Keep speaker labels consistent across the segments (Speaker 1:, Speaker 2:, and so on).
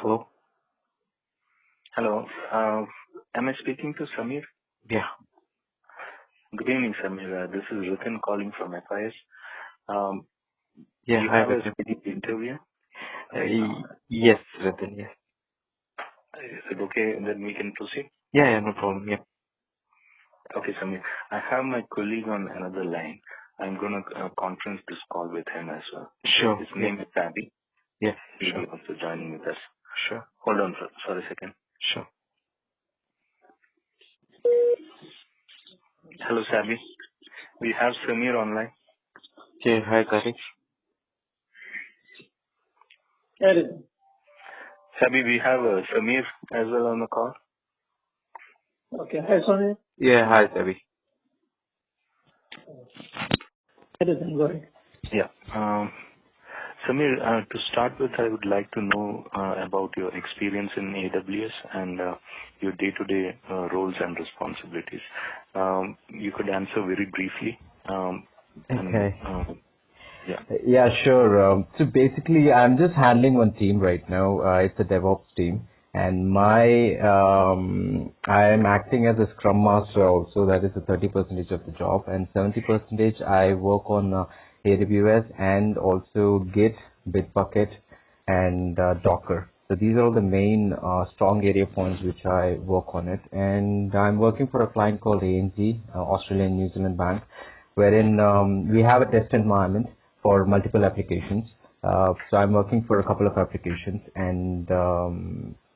Speaker 1: Hello?
Speaker 2: Hello. Am I speaking to Samir?
Speaker 1: Yeah.
Speaker 2: Good evening, Samir. This is Ritin calling from FIS. Um,
Speaker 1: Yeah,
Speaker 2: you
Speaker 1: hi,
Speaker 2: have a
Speaker 1: Ritin.
Speaker 2: scheduled interview right now.
Speaker 1: Yes, Ritin, yes.
Speaker 2: Is it okay that we can proceed?
Speaker 1: Yeah, no problem. Yeah.
Speaker 2: Okay, Samir. I have my colleague on another line. I'm going to conference this call with him as well.
Speaker 1: Sure.
Speaker 2: His
Speaker 1: Yeah.
Speaker 2: name is Abby.
Speaker 1: Yeah,
Speaker 2: He'll
Speaker 1: sure.
Speaker 2: be also joining with us.
Speaker 1: Sure.
Speaker 2: Hold on for a second.
Speaker 1: Sure.
Speaker 2: Hello, Sabi. We have Samir online.
Speaker 1: Okay, hi, Karthik.
Speaker 2: Sabi, we have Samir as well on the call.
Speaker 3: Okay. Hi, Sonia.
Speaker 1: Yeah, hi, Sabi.
Speaker 3: Go ahead.
Speaker 2: Yeah. Samir, to start with, I would like to know about your experience in AWS and your day-to-day roles and responsibilities. You could answer very briefly. And
Speaker 1: Okay.
Speaker 2: yeah.
Speaker 1: Yeah, sure. So basically, I'm just handling one team right now. It's a DevOps team. And I'm acting as a Scrum Master also. That is the 30% of the job. And 70% I work on AWS and also Git, Bitbucket, and Docker. So these are all the main strong area points which I work on it. And I'm working for a client called ANZ, Australian New Zealand Bank, wherein we have a test environment for multiple applications. So I'm working for a couple of applications, and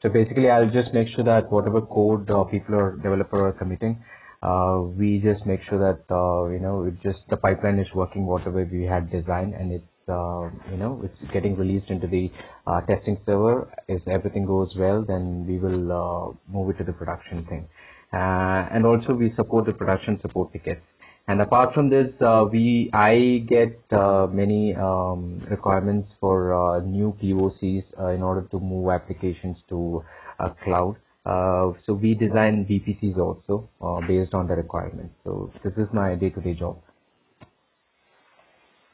Speaker 1: so basically I'll just make sure that whatever code people or developer are committing, we just make sure that it just the pipeline is working whatever we had designed, and it's it's getting released into the testing server. If everything goes well, then we will move it to the production thing, and also we support the production support tickets. And apart from this, I get many requirements for new POCs in order to move applications to cloud. So we design VPCs also based on the requirements. So this is my day-to-day job.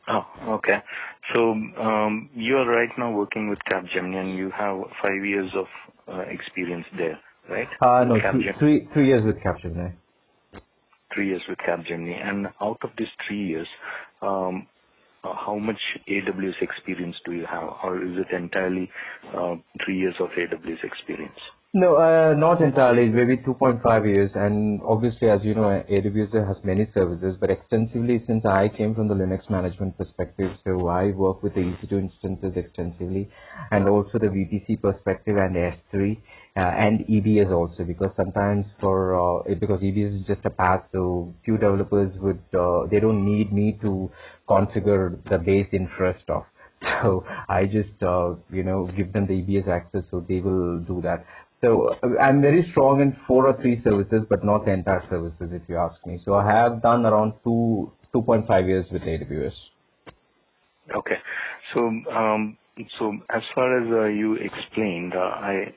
Speaker 2: Oh, okay. So you are right now working with Capgemini, and you have 5 years of experience there, right?
Speaker 1: No,
Speaker 2: Capgemini.
Speaker 1: 3 years with Capgemini.
Speaker 2: 3 years with Capgemini. And out of these 3 years, how much AWS experience do you have, or is it entirely 3 years of AWS experience?
Speaker 1: No, not entirely. Maybe 2.5 years. And obviously, as you know, AWS has many services, but extensively since I came from the Linux management perspective, so I work with the EC2 instances extensively, and also the VPC perspective and S3 and EBS also, because sometimes because EBS is just a path, so few developers they don't need me to configure the base infra stuff. So I just give them the EBS access, so they will do that. So I'm very strong in 4 or 3 services, but not the entire services, if you ask me. So I have done around 2.5 years with AWS.
Speaker 2: Okay. So as far as you explained, I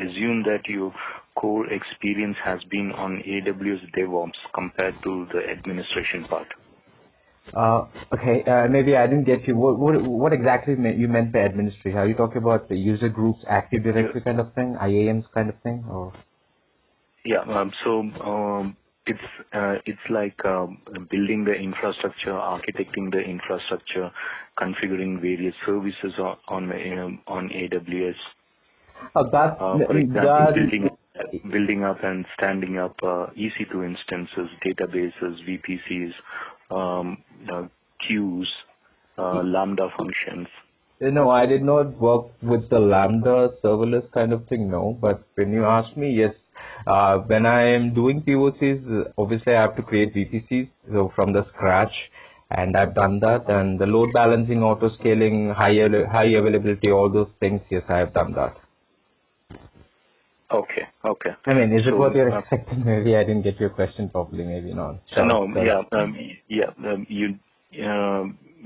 Speaker 2: assume that your core experience has been on AWS DevOps compared to the administration part.
Speaker 1: Okay, maybe I didn't get you. What exactly you meant by administration? Are you talking about the user groups, Active Directory kind of thing, IAMs kind of thing, or?
Speaker 2: Yeah. It's like building the infrastructure, architecting the infrastructure, configuring various services on AWS. For example, building up and standing up EC2 instances, databases, VPCs, queues, Lambda functions.
Speaker 1: No, I did not work with the Lambda serverless kind of thing, no. But when you ask me, yes. When I am doing POCs, obviously I have to create VPCs so from the scratch, and I've done that. And the load balancing, auto scaling, high availability, all those things, yes, I have done that.
Speaker 2: Okay.
Speaker 1: I mean, is it what you're expecting? Maybe I didn't get your question properly. Maybe not.
Speaker 2: No.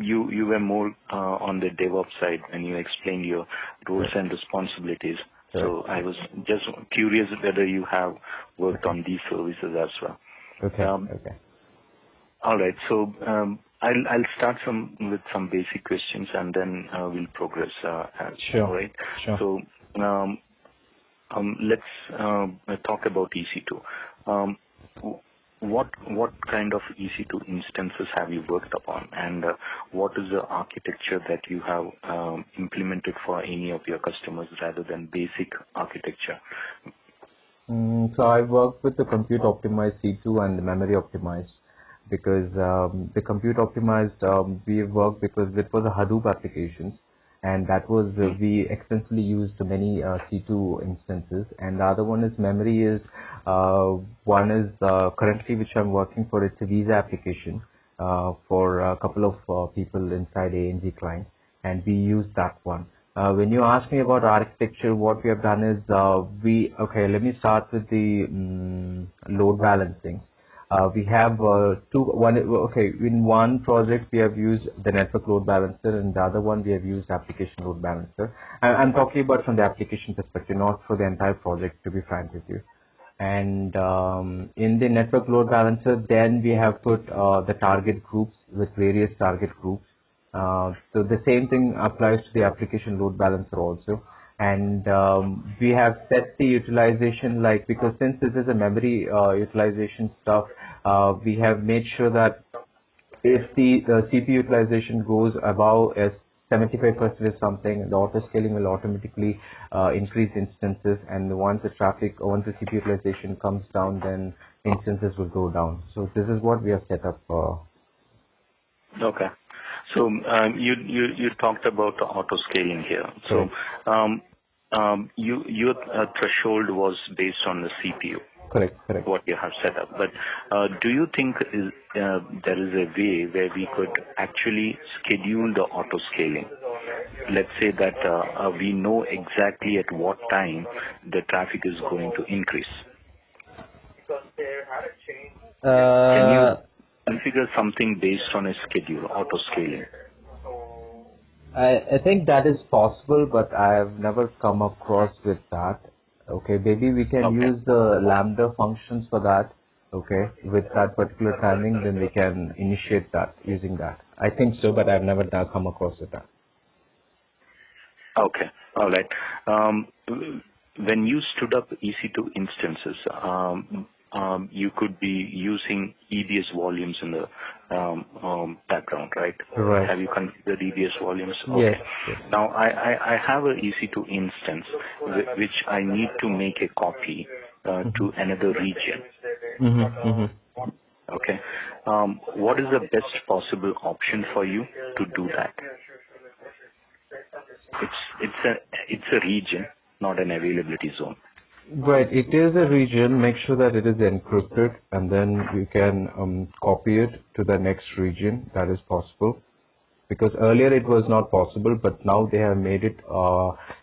Speaker 2: You were more on the DevOps side when you explained your roles and responsibilities. So I was just curious whether you have worked on these services as well.
Speaker 1: Okay.
Speaker 2: All right. So I'll start with some basic questions, and then we'll progress.
Speaker 1: Sure.
Speaker 2: All right.
Speaker 1: Sure.
Speaker 2: So let's talk about EC2. What kind of EC2 instances have you worked upon, and what is the architecture that you have implemented for any of your customers rather than basic architecture?
Speaker 1: So I worked with the compute optimized C2 and the memory optimized, because the compute optimized we worked because it was a Hadoop application, and that was we extensively used many C2 instances. And the other one is memory is one is currently which I'm working for. It's a visa application for a couple of people inside ANG client, and we use that one. When you ask me about architecture, what we have done is let me start with the load balancing. We have in one project we have used the network load balancer, and the other one we have used application load balancer. I'm talking about from the application perspective, not for the entire project, to be frank with you. And in the network load balancer, then we have put the target groups with various target groups. So the same thing applies to the application load balancer also. And we have set the utilization, because since this is a memory utilization stuff, we have made sure that if the CPU utilization goes above 75% or something, the auto scaling will automatically increase instances, and once the CPU utilization comes down, then instances will go down. So this is what we have set up.
Speaker 2: Okay. So you talked about the auto scaling here. So your threshold was based on the CPU.
Speaker 1: Correct.
Speaker 2: What you have set up. But do you think there is a way where we could actually schedule the auto scaling? Let's say that we know exactly at what time the traffic is going to increase. Can you configure something based on a schedule, auto scaling?
Speaker 1: I think that is possible, but I have never come across with that. Okay, maybe we can use the Lambda functions for that. Okay, with that particular timing, then we can initiate that using that. I think so, but I've never come across with that.
Speaker 2: Okay, all right. When you stood up EC2 instances, you could be using EBS volumes in the background, right?
Speaker 1: Right.
Speaker 2: Have you configured EBS volumes? Okay.
Speaker 1: Yes.
Speaker 2: Now, I have a EC2 instance which I need to make a copy to another region. Okay. What is the best possible option for you to do that? It's a region, not an availability zone.
Speaker 1: Right, it is a region. Make sure that it is encrypted, and then you can copy it to the next region. That is possible, because earlier it was not possible, but now they have made it.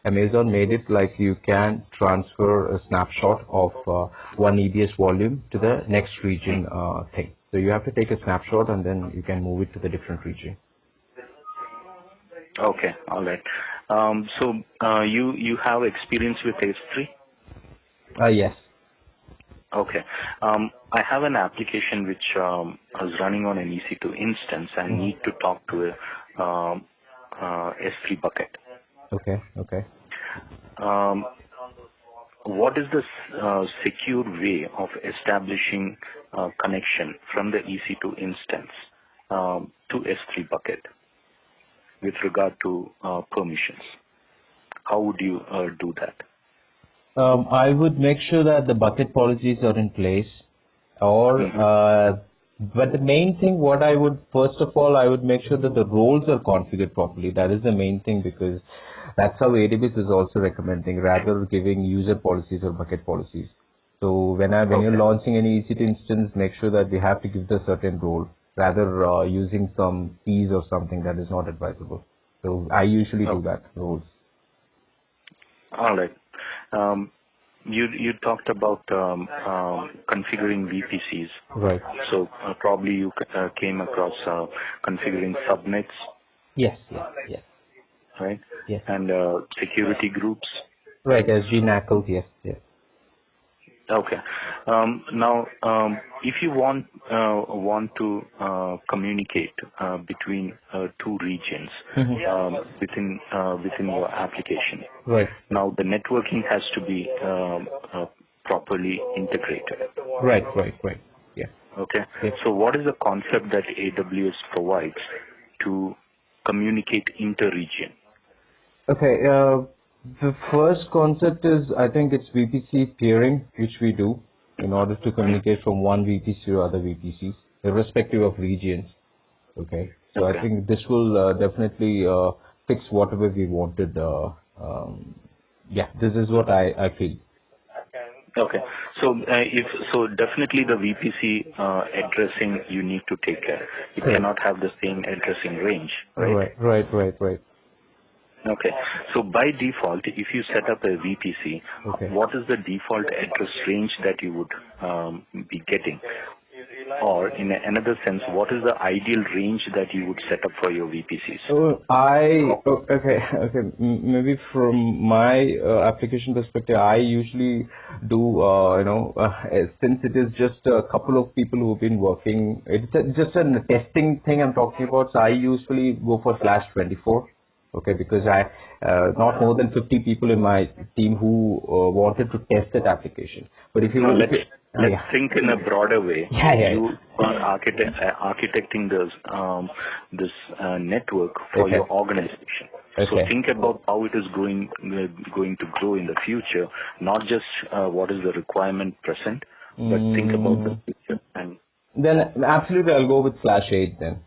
Speaker 1: Amazon made it like you can transfer a snapshot of one EBS volume to the next region thing. So you have to take a snapshot, and then you can move it to the different region.
Speaker 2: Okay, all right. So you have experience with S3?
Speaker 1: Yes.
Speaker 2: Okay. I have an application which is running on an EC2 instance and need to talk to a S3 bucket.
Speaker 1: Okay.
Speaker 2: What is the secure way of establishing connection from the EC2 instance to S3 bucket with regard to permissions? How would you do that?
Speaker 1: I would make sure that the bucket policies are in place, but the main thing, what I would, first of all, I would make sure that the roles are configured properly. That is the main thing, because that's how AWS is also recommending, rather giving user policies or bucket policies. So when you're launching any EC2 instance, make sure that they have to give the certain role, rather using some keys or something that is not advisable. So I usually do that, roles.
Speaker 2: All right. You talked about configuring VPCs.
Speaker 1: Right.
Speaker 2: So probably you came across configuring subnets.
Speaker 1: Yes.
Speaker 2: Right?
Speaker 1: Yes.
Speaker 2: And security groups.
Speaker 1: Right, SG NACL, yes.
Speaker 2: Okay. Now, if you want to communicate between two regions within your application,
Speaker 1: Right.
Speaker 2: now the networking has to be properly integrated.
Speaker 1: Right. Yeah.
Speaker 2: Okay.
Speaker 1: Yeah.
Speaker 2: So, what is the concept that AWS provides to communicate inter-region?
Speaker 1: Okay. The first concept is, I think it's VPC peering, which we do in order to communicate from one VPC to other VPCs, irrespective of regions. Okay. So I
Speaker 2: Okay.
Speaker 1: think this will definitely fix whatever we wanted. Yeah, this is what I feel.
Speaker 2: Okay. So definitely the VPC addressing you need to take care. It
Speaker 1: Correct.
Speaker 2: cannot have the same addressing range, right?
Speaker 1: Right.
Speaker 2: Okay. So by default, if you set up a VPC,
Speaker 1: Okay.
Speaker 2: what is the default address range that you would be getting? Or in another sense, what is the ideal range that you would set up for your VPCs?
Speaker 1: Maybe from my application perspective, I usually do, since it is just a couple of people who've been working, just a testing thing I'm talking about, so I usually go for /24. Okay, because I not more than 50 people in my team who wanted to test that application. But if you
Speaker 2: No,
Speaker 1: if
Speaker 2: let's
Speaker 1: yeah.
Speaker 2: think in a broader way.
Speaker 1: Yeah.
Speaker 2: You are architecting this network for
Speaker 1: Okay.
Speaker 2: your organization. So
Speaker 1: Okay.
Speaker 2: think about how it is going to grow in the future, not just what is the requirement present, but think about the future. And
Speaker 1: Then absolutely I'll go with /8 then.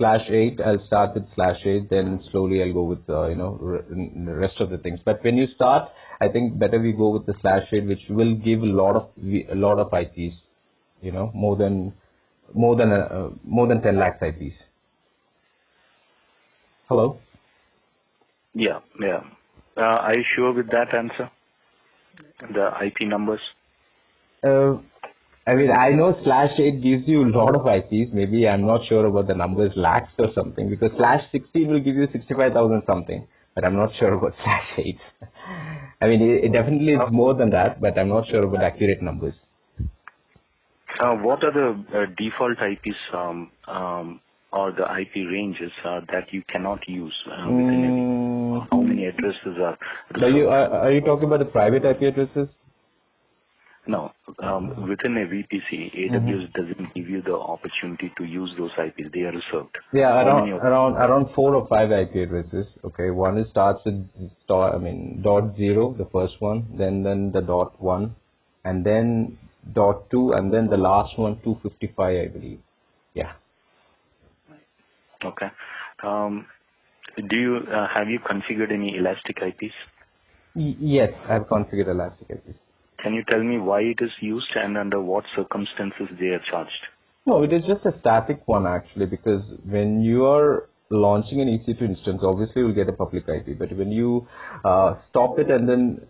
Speaker 1: /8, I'll start with /8, then slowly I'll go with, the rest of the things. But when you start, I think better we go with the /8, which will give a lot of IPs, more than 10 lakhs IPs. Hello?
Speaker 2: yeah. Are you sure with that answer? The IP numbers?
Speaker 1: I know /8 gives you a lot of IPs. Maybe I'm not sure about the numbers, lakhs or something, because /16 will give you 65,000 something, but I'm not sure about /8. It definitely is more than that, but I'm not sure about accurate numbers.
Speaker 2: What are the default IPs or the IP ranges that you cannot use within a how many addresses are reserved?
Speaker 1: Are you talking about the private IP addresses?
Speaker 2: No, within a VPC, AWS doesn't give you the opportunity to use those IPs. They are reserved.
Speaker 1: Yeah,
Speaker 2: How many of
Speaker 1: around 4 or 5 IP addresses. Okay, one starts with .0, the first one, then the .1, and then .2, and then the last one 255, I believe. Yeah.
Speaker 2: Okay. Have you configured any elastic IPs?
Speaker 1: Yes, I've configured elastic IPs.
Speaker 2: Can you tell me why it is used and under what circumstances they are charged?
Speaker 1: No, it is just a static one actually, because when you are launching an EC2 instance, obviously you'll get a public IP, but when you stop it and then,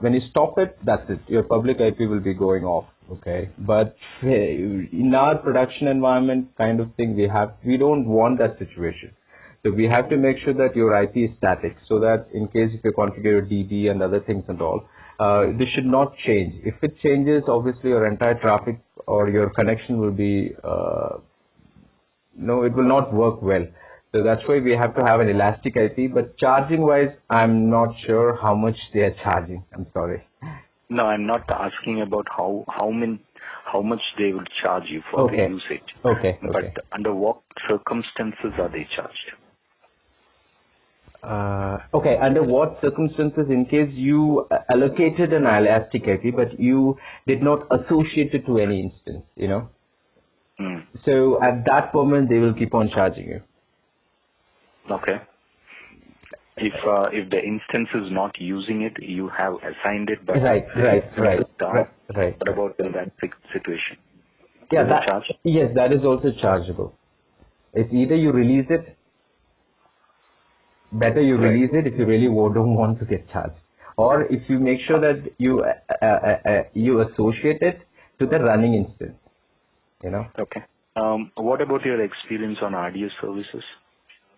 Speaker 1: when you stop it, that's it. Your public IP will be going off. Okay. But in our production environment kind of thing, we don't want that situation. So we have to make sure that your IP is static, so that in case if you configure DB and other things and all, this should not change. If it changes, obviously your entire traffic or your connection will be, it will not work well. So that's why we have to have an elastic IP. But charging wise, I'm not sure how much they are charging. I'm sorry.
Speaker 2: No, I'm not asking about how much they will charge you for the usage.
Speaker 1: Okay.
Speaker 2: But under what circumstances are they charged?
Speaker 1: Under what circumstances, in case you allocated an elastic IP, but you did not associate it to any instance, So at that moment, they will keep on charging you.
Speaker 2: Okay. If the instance is not using it, you have assigned it, but
Speaker 1: Right.
Speaker 2: What about in that situation?
Speaker 1: Yeah, that is also chargeable. It's either you release it. Better you release it if you really don't want to get charged, or if you make sure that you associate it to the running instance.
Speaker 2: Okay. What about your experience on RDS services?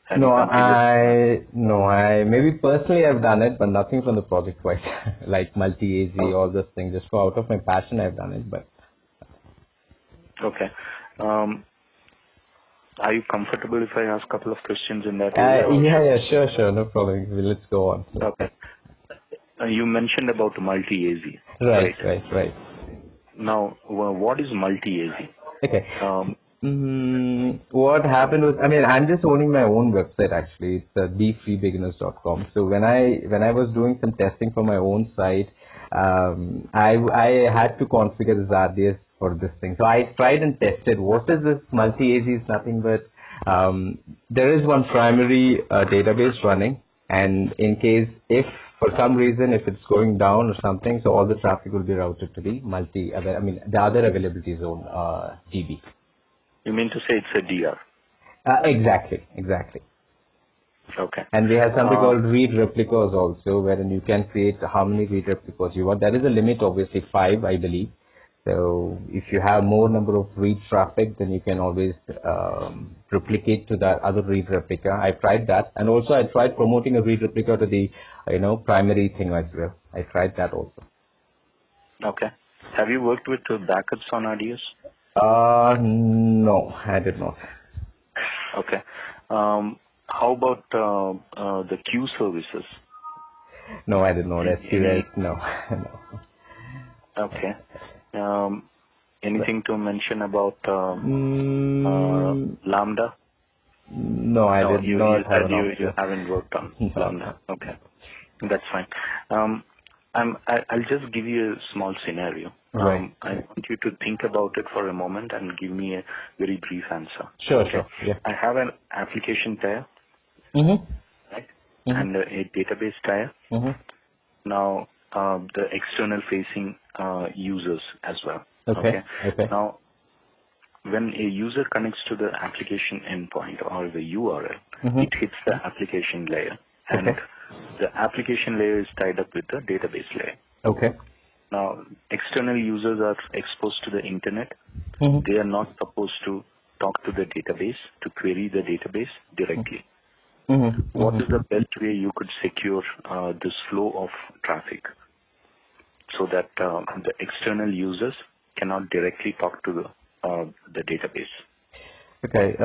Speaker 2: Have you configured?
Speaker 1: Maybe personally I've done it, but nothing from the project wise, like multi-AZ,
Speaker 2: Oh,
Speaker 1: all those things. Just for out of my passion, I've done it, but.
Speaker 2: okay. Are you comfortable if I ask a couple of questions in that area?
Speaker 1: Yeah, sure, no problem. Let's go on.
Speaker 2: Okay. You mentioned about multi-AZ,
Speaker 1: Right.
Speaker 2: Now, what is multi-AZ?
Speaker 1: Okay. What happened was, I'm just owning my own website actually. It's thefreebeginners.com. So when I was doing some testing for my own site, I had to configure this RDS for this thing. So I tried and tested. What is this multi-AZ? Is nothing but there is one primary database running, and in case if for some reason if it's going down or something, so all the traffic will be routed to the the other availability zone DB.
Speaker 2: You mean to say it's a DR?
Speaker 1: Exactly.
Speaker 2: Okay.
Speaker 1: And we have something called read replicas also, wherein you can create how many read replicas you want. There is a limit, obviously 5, I believe. So if you have more number of read traffic, then you can always replicate to that other read replica. I tried that, and also I tried promoting a read replica to the primary thing as well. I tried that also.
Speaker 2: Okay. Have you worked with backups on RDS?
Speaker 1: No, I did not.
Speaker 2: Okay. How about the queue services?
Speaker 1: No, I did not. SQL, no.
Speaker 2: Okay. Anything to mention about Lambda?
Speaker 1: No, I did not have an option.
Speaker 2: You haven't worked on Lambda. Okay. That's fine. I'll just give you a small scenario.
Speaker 1: Right.
Speaker 2: I want you to think about it for a moment and give me a very brief answer.
Speaker 1: Sure. Yeah.
Speaker 2: I have an application tier, right, and a database tier. Now, the external facing users as well.
Speaker 1: Okay.
Speaker 2: Now, when a user connects to the application endpoint or the URL, it hits the application layer, and the application layer is tied up with the database layer.
Speaker 1: Okay.
Speaker 2: Now, external users are exposed to the internet. They are not supposed to talk to the database, to query the database directly. What is the best way you could secure this flow of traffic so that the external users cannot directly talk to the database?
Speaker 1: Okay.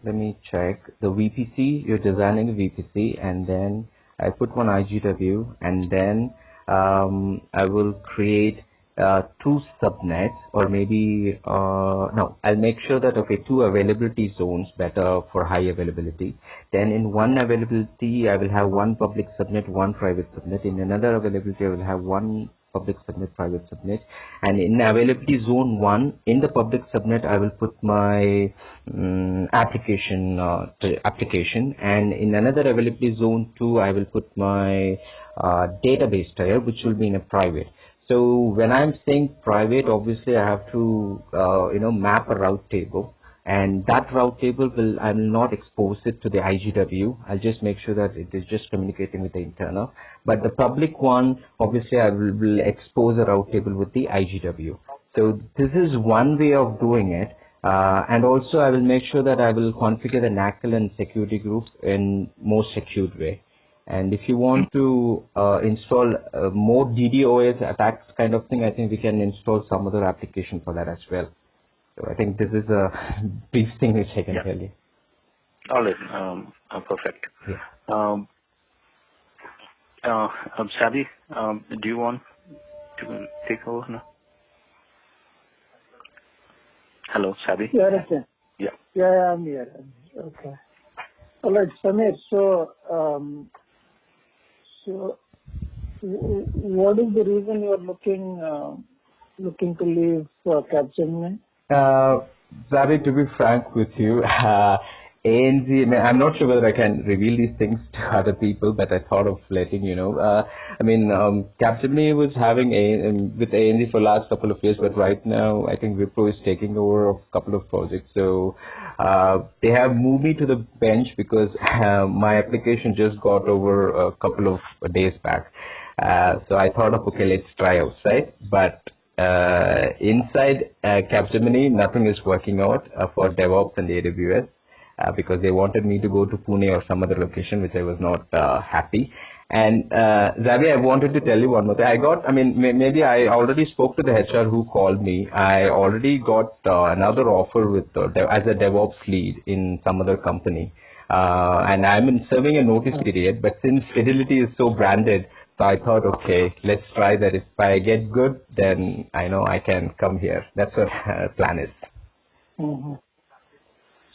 Speaker 1: Let me check the VPC. You're designing a VPC, and then I put one IGW, and then I will create 2 subnets, or maybe no, I'll make sure that 2 availability zones better for high availability. Then in one availability I will have 1 public subnet, 1 private subnet. In another availability I will have 1 public subnet, private subnet, and in availability zone 1 in the public subnet I will put my application, and in another availability zone 2 I will put my database tier, which will be in a private. So when I'm saying private, obviously I have to map a route table, and that route table I will not expose it to the IGW. I'll just make sure that it is just communicating with the internal. But the public one, obviously I will expose a route table with the IGW. So this is one way of doing it. And also I will make sure that I will configure the NACL and security group in most secured way. And if you want to install more DDoS attacks kind of thing, I think we can install some other application for that as well. So I think this is a brief thing which I can tell you.
Speaker 2: All right. Perfect.
Speaker 1: Yeah.
Speaker 2: Sabi, do you want to take over now? Hello, Sabi?
Speaker 3: Yeah, okay.
Speaker 2: Yeah,
Speaker 3: I'm here. Okay. All right, Samir. So what is the reason you are looking to leave Capgemini?
Speaker 1: Zabi, to be frank with you, ANZ, I'm not sure whether I can reveal these things to other people, but I thought of letting you know. Capgemini was having with ANZ for the last couple of years, but right now I think Wipro is taking over a couple of projects. So they have moved me to the bench because my application just got over a couple of days back. So I thought of, okay, let's try outside, but inside Capgemini, nothing is working out for DevOps and AWS. because they wanted me to go to Pune or some other location, which I was not happy. And Zavi, I wanted to tell you one more thing. Maybe I already spoke to the HR who called me. I already got another offer with as a DevOps lead in some other company. And I'm serving a notice period, but since Fidelity is so branded, so I thought, okay, let's try that. If I get good, then I know I can come here. That's what plan is.
Speaker 3: Mm-hmm.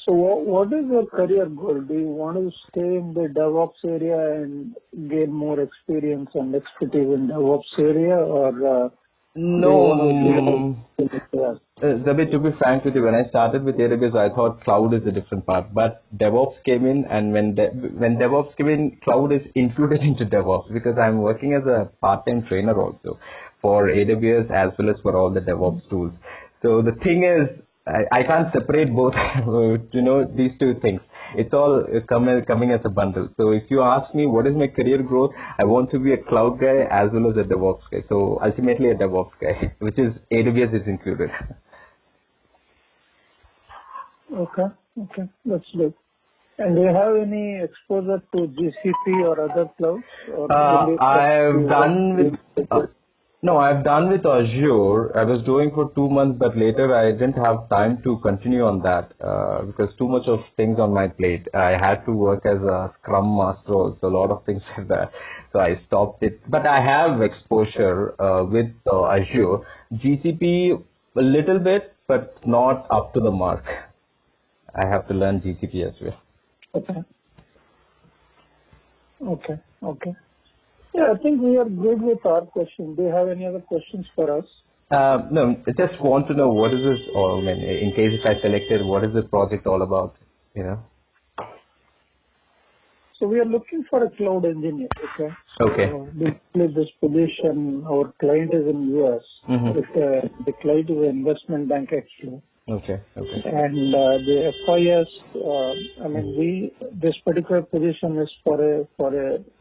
Speaker 3: So what is your career goal? Do you want to stay in the DevOps area and gain more experience and expertise in DevOps area, or
Speaker 1: No, Zabir, to be frank with you, when I started with AWS, I thought cloud is a different part, but DevOps came in, and when DevOps came in, cloud is included into DevOps, because I'm working as a part-time trainer also for AWS as well as for all the DevOps tools. So the thing is, I can't separate both, these two things. It's all coming as a bundle. So if you ask me what is my career growth, I want to be a cloud guy as well as a DevOps guy. So ultimately a DevOps guy, which is AWS is included.
Speaker 3: Okay, that's good. And do you have any exposure to GCP or other clouds?
Speaker 1: I've done with Azure. I was doing for 2 months, but later I didn't have time to continue on that because too much of things on my plate. I had to work as a Scrum Master also, a lot of things like that. So I stopped it. But I have exposure with Azure. GCP a little bit, but not up to the mark. I have to learn GCP as well.
Speaker 3: Okay. Yeah, I think we are good with our questions. Do you have any other questions for us?
Speaker 1: No, I just want to know what is this, or in case if I selected, what is this project all about,
Speaker 3: So we are looking for a cloud engineer, okay?
Speaker 1: Okay.
Speaker 3: So basically this position, our client is in US.
Speaker 1: Mm-hmm.
Speaker 3: The client is an investment bank actually.
Speaker 1: Okay.
Speaker 3: And the FIS, this particular position is for a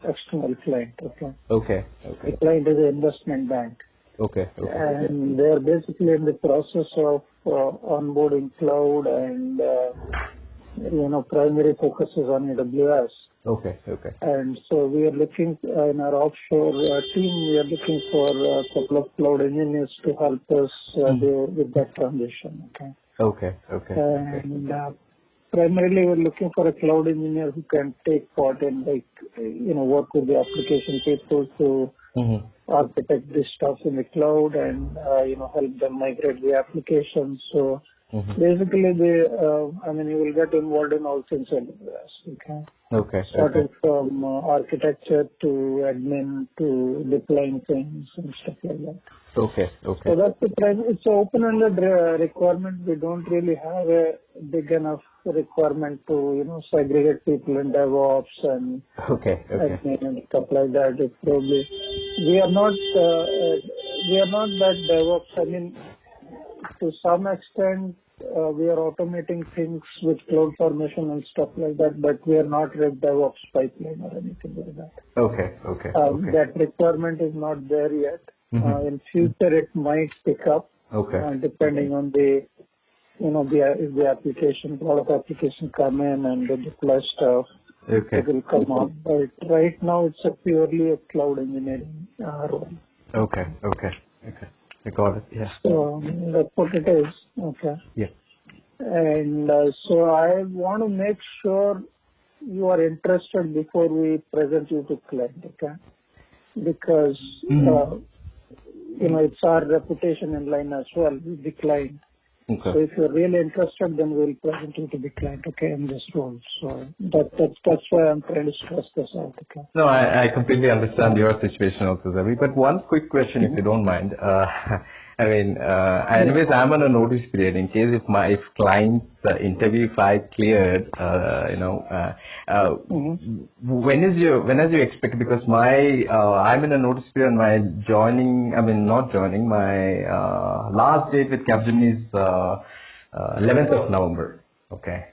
Speaker 3: external client, okay?
Speaker 1: Okay.
Speaker 3: The client is an investment bank.
Speaker 1: Okay.
Speaker 3: And they are basically in the process of onboarding cloud and, primary focus is on AWS.
Speaker 1: Okay.
Speaker 3: And so we are looking in our offshore team, we are looking for a couple of cloud engineers to help us with that transition.
Speaker 1: Okay.
Speaker 3: And primarily we're looking for a cloud engineer who can take part in work with the application people to architect this stuff in the cloud and, help them migrate the applications. So basically you will get involved in all things AWS.
Speaker 1: Okay.
Speaker 3: Starting from architecture to admin to deploying things and stuff like that.
Speaker 1: Okay.
Speaker 3: So that's the primary. It's an open-ended requirement. We don't really have a big enough requirement to, segregate people in DevOps and admin and stuff like that. It's probably we are not that DevOps. To some extent, we are automating things with CloudFormation and stuff like that, but we are not a DevOps pipeline or anything like that.
Speaker 1: Okay.
Speaker 3: That requirement is not there yet. In future, it might pick up, depending on if the application, a lot of applications come in and they deploy stuff, it will come up. But right now, it's purely a cloud engineering role.
Speaker 1: Okay. I got it. Yeah.
Speaker 3: So that's what it is. Okay.
Speaker 1: Yeah.
Speaker 3: And so I want to make sure you are interested before we present you to client, okay? Because it's our reputation in line as well with the client.
Speaker 1: Okay.
Speaker 3: So if you're really interested, then we'll present you to the client, okay, in this role. So that's why I'm trying to stress this out, okay?
Speaker 1: No, I completely understand your situation also, Zavi. But one quick question, if you don't mind. Anyways, I'm on a notice period in case if client's interview, if I cleared, when is you expect? Because I'm in a notice period. My my last date with Capgemini is 11th of November. Okay.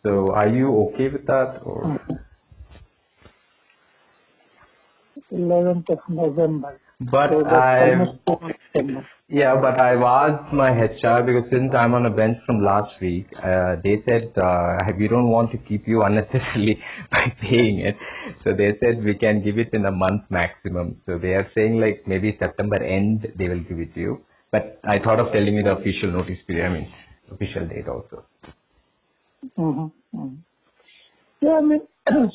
Speaker 1: So are you okay with that or?
Speaker 3: 11th of November.
Speaker 1: But
Speaker 3: so
Speaker 1: I
Speaker 3: September.
Speaker 1: Yeah, but I've asked my HR because since I'm on a bench from last week, they said we don't want to keep you unnecessarily by paying it. So they said we can give it in a month maximum. So they are saying like maybe September end they will give it to you. But I thought of telling you the official notice period, I mean official date also.
Speaker 3: Mm-hmm. Mm-hmm. Yeah, I mean,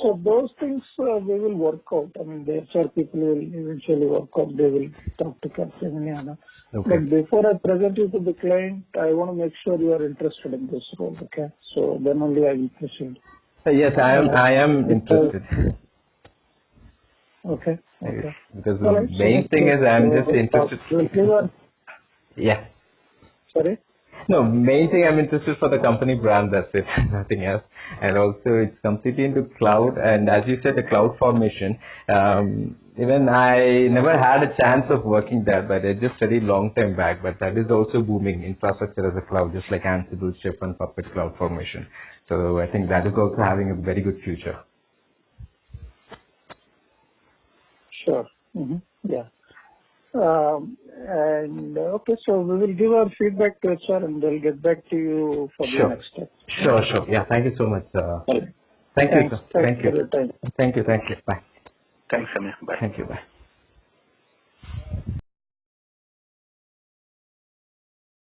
Speaker 3: so those things we will work out. I mean, the HR people will eventually work out. They will talk to Capgemini.
Speaker 1: Okay.
Speaker 3: But before I present you to the client, I want to make sure you are interested in this role. Okay, so then only I will proceed.
Speaker 1: Yes, I am interested.
Speaker 3: Okay. Okay.
Speaker 1: Because the main thing is I'm just interested. Yeah.
Speaker 3: Sorry?
Speaker 1: No, main thing I'm interested for the company brand, that's it, nothing else. And also it's completely into cloud, and as you said, the cloud formation, even I never had a chance of working there, but I just studied long time back, but that is also booming, infrastructure as a cloud, just like Ansible, Chip and Puppet cloud formation. So I think that is also having a very good future.
Speaker 3: Sure. Mm-hmm. Yeah. Okay, so we will give our feedback to HR and they'll get back to you for the next step.
Speaker 1: Sure. Yeah. Thank you so much. Thank you.
Speaker 3: Thanks for your time.
Speaker 1: Thank you. Bye.
Speaker 2: Thanks, Samir. Bye.
Speaker 1: Thank you. Bye.